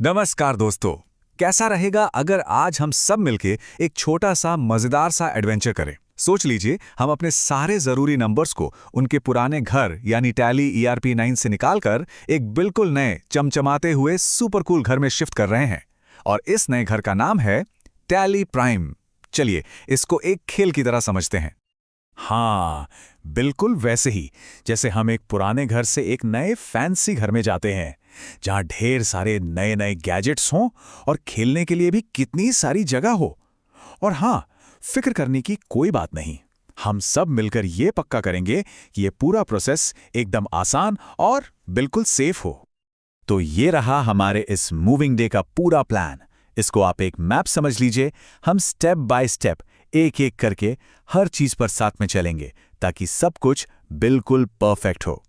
नमस्कार दोस्तों। कैसा रहेगा अगर आज हम सब मिलके एक छोटा सा मजेदार सा एडवेंचर करें। सोच लीजिए हम अपने सारे जरूरी नंबर्स को उनके पुराने घर यानी टैली ERP9 से निकालकर एक बिल्कुल नए चमचमाते हुए सुपर कूल घर में शिफ्ट कर रहे हैं। और इस नए घर का नाम है टैली प्राइम। चलिए इसको एक खेल की तरह समझते हैं। हाँ, बिल्कुल वैसे ही जैसे हम एक पुराने घर से एक नए फैंसी घर में जाते हैं, जहां ढेर सारे नए नए गैजेट्स हों और खेलने के लिए भी कितनी सारी जगह हो। और हाँ, फिक्र करने की कोई बात नहीं। हम सब मिलकर ये पक्का करेंगे कि ये पूरा प्रोसेस एकदम आसान और बिल्कुल सेफ हो। तो ये रहा हमारे इस मूविंग डे का पूरा प्लान। इसको आप एक मैप समझ लीजिए। हम स्टेप बाय स्टेप एक एक करके हर चीज पर साथ में चलेंगे ताकि सब कुछ बिल्कुल परफेक्ट हो।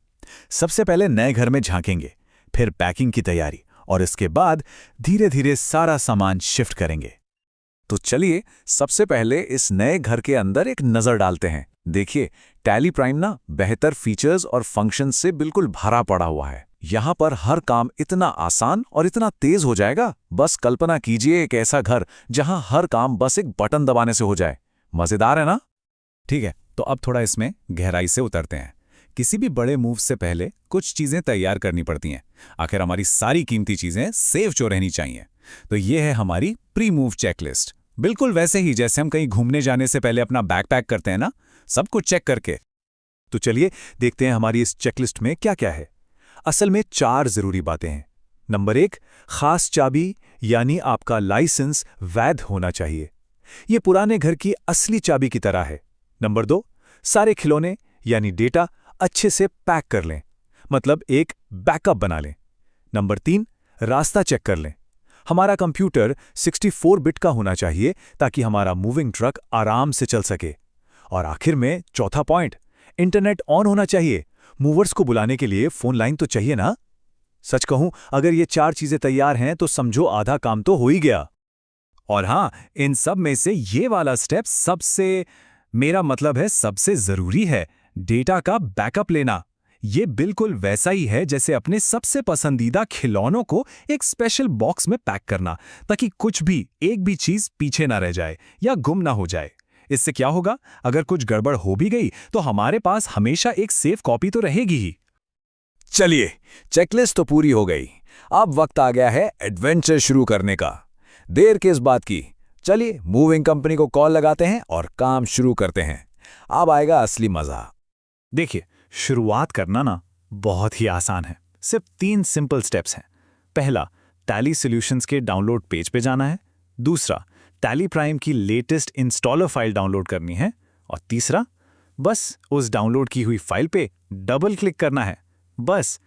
सबसे पहले नए घर में झांकेंगे, फिर पैकिंग की तैयारी और इसके बाद धीरे धीरे सारा सामान शिफ्ट करेंगे। तो चलिए सबसे पहले इस नए घर के अंदर एक नजर डालते हैं। देखिए, टैली प्राइम ना बेहतर फीचर्स और फंक्शंस से बिल्कुल भरा पड़ा हुआ है। यहाँ पर हर काम इतना आसान और इतना तेज हो जाएगा। बस कल्पना कीजिए एक ऐसा घर जहाँ हर काम बस एक बटन दबाने से हो जाए। मजेदार है ना? ठीक है, तो अब थोड़ा इसमें गहराई से उतरते हैं। किसी भी बड़े मूव से पहले कुछ चीजें तैयार करनी पड़ती हैं। आखिर हमारी सारी कीमती चीजें सेफ जो रहनी चाहिए। तो ये है हमारी प्री मूव चेकलिस्ट। बिल्कुल वैसे ही जैसे हम कहीं घूमने जाने से पहले अपना बैग पैक करते हैं ना, सब कुछ चेक करके। तो चलिए देखते हैं हमारी इस चेकलिस्ट में क्या क्या है। असल में 4 जरूरी बातें हैं। नंबर 1, खास चाबी यानी आपका लाइसेंस वैध होना चाहिए। ये पुराने घर की असली चाबी की तरह है। नंबर 2, सारे खिलौने यानी डेटा अच्छे से पैक कर लें, मतलब एक बैकअप बना लें। नंबर 3, रास्ता चेक कर लें। हमारा कंप्यूटर 64 बिट का होना चाहिए ताकि हमारा मूविंग ट्रक आराम से चल सके। और आखिर में चौथा पॉइंट, इंटरनेट ऑन होना चाहिए। मूवर्स को बुलाने के लिए फोन लाइन तो चाहिए ना। सच कहूं, अगर ये 4 चीजें तैयार हैं तो समझो आधा काम तो हो ही गया। और हाँ, इन सब में से ये वाला स्टेप मेरा मतलब है सबसे जरूरी है, डेटा का बैकअप लेना। ये बिल्कुल वैसा ही है जैसे अपने सबसे पसंदीदा खिलौनों को एक स्पेशल बॉक्स में पैक करना, ताकि कुछ भी एक भी चीज पीछे ना रह जाए या गुम ना हो जाए। इससे क्या होगा, अगर कुछ गड़बड़ हो भी गई तो हमारे पास हमेशा एक सेफ कॉपी तो रहेगी ही। चलिए, चेकलिस्ट तो पूरी हो गई। अब वक्त आ गया है एडवेंचर शुरू करने का। देर किस बात की, चलिए मूविंग कंपनी को कॉल लगाते हैं और काम शुरू करते हैं। अब आएगा असली मजा। देखिए, शुरुआत करना ना बहुत ही आसान है। सिर्फ 3 सिंपल स्टेप्स हैं। पहला, टैली सॉल्यूशंस के डाउनलोड पेज पे जाना है। दूसरा, टैली प्राइम की लेटेस्ट इंस्टॉलर फाइल डाउनलोड करनी है। और तीसरा, बस उस डाउनलोड की हुई फाइल पे डबल क्लिक करना है। बस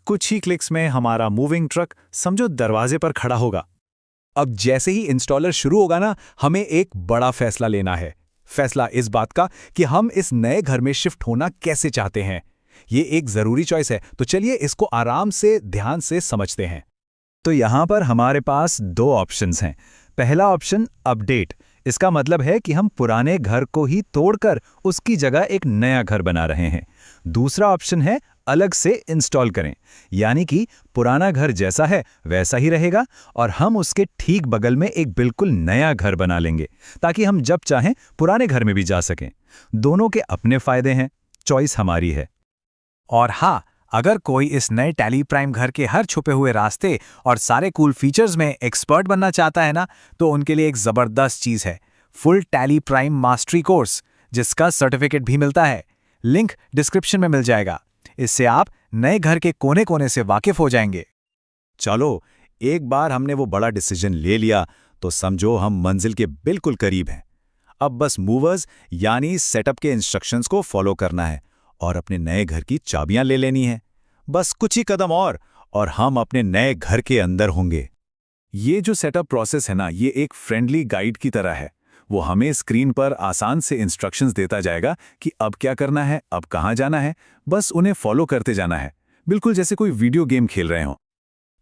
कुछ ही क्लिक्स में हमारा मूविंग ट्रक समझो दरवाजे पर खड़ा होगा। अब जैसे ही इंस्टॉलर शुरू होगा ना, हमें एक बड़ा फैसला लेना है। फैसला इस बात का कि हम इस नए घर में शिफ्ट होना कैसे चाहते हैं। ये एक जरूरी चॉइस है, तो चलिए इसको आराम से ध्यान से समझते हैं। तो यहां पर हमारे पास 2 ऑप्शंस हैं। पहला ऑप्शन अपडेट। इसका मतलब है कि हम पुराने घर को ही तोड़कर उसकी जगह एक नया घर बना रहे हैं। दूसरा ऑप्शन है अलग से इंस्टॉल करें, यानी कि पुराना घर जैसा है वैसा ही रहेगा और हम उसके ठीक बगल में एक बिल्कुल नया घर बना लेंगे, ताकि हम जब चाहें पुराने घर में भी जा सकें। दोनों के अपने फायदे हैं, चॉइस हमारी है। और हाँ, अगर कोई इस नए टैली प्राइम घर के हर छुपे हुए रास्ते और सारे कूल फीचर्स में एक्सपर्ट बनना चाहता है ना, तो उनके लिए एक जबरदस्त चीज है, full tally prime mastery course, जिसका सर्टिफिकेट भी मिलता है। लिंक डिस्क्रिप्शन में मिल जाएगा। इससे आप नए घर के कोने कोने से वाकिफ हो जाएंगे। चलो, एक बार हमने वो बड़ा डिसीजन ले लिया तो समझो हम मंजिल के बिल्कुल करीब हैं। अब बस मूवर्स यानी सेटअप के इंस्ट्रक्शंस को फॉलो करना है और अपने नए घर की चाबियां ले लेनी है। बस कुछ ही कदम और हम अपने नए घर के अंदर होंगे। ये जो सेटअप प्रोसेस है ना, ये एक फ्रेंडली गाइड की तरह है। वो हमें स्क्रीन पर आसान से इंस्ट्रक्शंस देता जाएगा कि अब क्या करना है, अब कहाँ जाना है। बस उन्हें फॉलो करते जाना है, बिल्कुल जैसे कोई वीडियो गेम खेल रहे हो।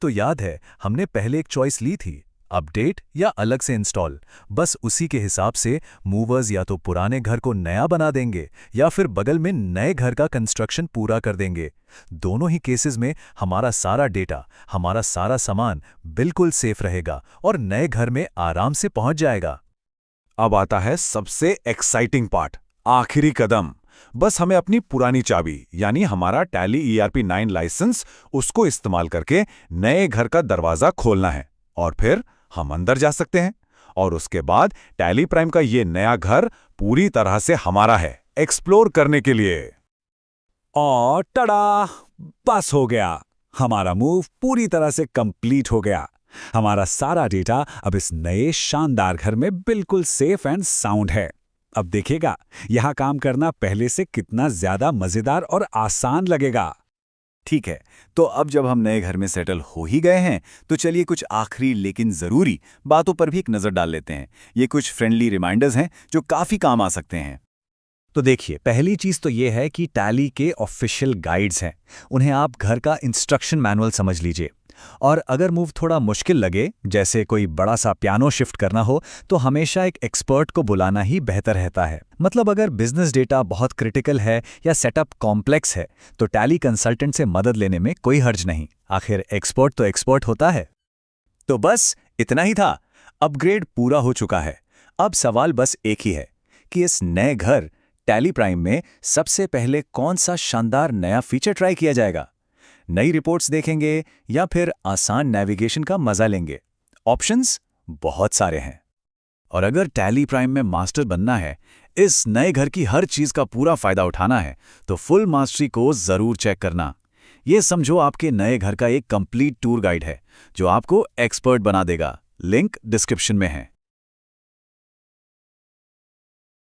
तो याद है, हमने पहले एक चॉइस ली थी, अपडेट या अलग से इंस्टॉल, बस उसी के हिसाब से मूवर्स या तो पुराने घर को नया बना देंगे या फिर बगल में नए घर का कंस्ट्रक्शन पूरा कर देंगे। दोनों ही केसेस में हमारा सारा डेटा, हमारा सारा सामान बिल्कुल सेफ रहेगा और नए घर में आराम से पहुंच जाएगा। अब आता है सबसे एक्साइटिंग पार्ट, आखिरी कदम। बस हमें अपनी पुरानी चाबी यानी हमारा टैली ERP9 लाइसेंस उसको इस्तेमाल करके नए घर का दरवाजा खोलना है और फिर हम अंदर जा सकते हैं। और उसके बाद टैली प्राइम का ये नया घर पूरी तरह से हमारा है, एक्सप्लोर करने के लिए। और टड़ा, बस हो गया, हमारा मूव पूरी तरह से कंप्लीट हो गया। हमारा सारा डेटा अब इस नए शानदार घर में बिल्कुल सेफ एंड साउंड है। अब देखिएगा यहां काम करना पहले से कितना ज्यादा मजेदार और आसान लगेगा। ठीक है, तो अब जब हम नए घर में सेटल हो ही गए हैं तो चलिए कुछ आखिरी लेकिन जरूरी बातों पर भी एक नजर डाल लेते हैं। ये कुछ फ्रेंडली रिमाइंडर्स हैं जो काफी काम आ सकते हैं। तो देखिए, पहली चीज तो ये है कि टैली के ऑफिशियल गाइड्स हैं, उन्हें आप घर का इंस्ट्रक्शन मैनुअल समझ लीजिए। और अगर मूव थोड़ा मुश्किल लगे, जैसे कोई बड़ा सा पियानो शिफ्ट करना हो, तो हमेशा एक एक्सपर्ट को बुलाना ही बेहतर रहता है। मतलब अगर बिजनेस डेटा बहुत क्रिटिकल है या सेटअप कॉम्प्लेक्स है तो टैली कंसल्टेंट से मदद लेने में कोई हर्ज नहीं। आखिर एक्सपर्ट तो एक्सपर्ट होता है। तो बस इतना ही था, अपग्रेड पूरा हो चुका है। अब सवाल बस एक ही है कि इस नए घर टैली प्राइम में सबसे पहले कौन सा शानदार नया फीचर ट्राई किया जाएगा। नई रिपोर्ट्स देखेंगे या फिर आसान नेविगेशन का मजा लेंगे। ऑप्शंस बहुत सारे हैं। और अगर टैली प्राइम में मास्टर बनना है, इस नए घर की हर चीज का पूरा फायदा उठाना है, तो फुल मास्टरी को जरूर चेक करना। ये समझो आपके नए घर का एक कंप्लीट टूर गाइड है जो आपको एक्सपर्ट बना देगा। लिंक डिस्क्रिप्शन में है।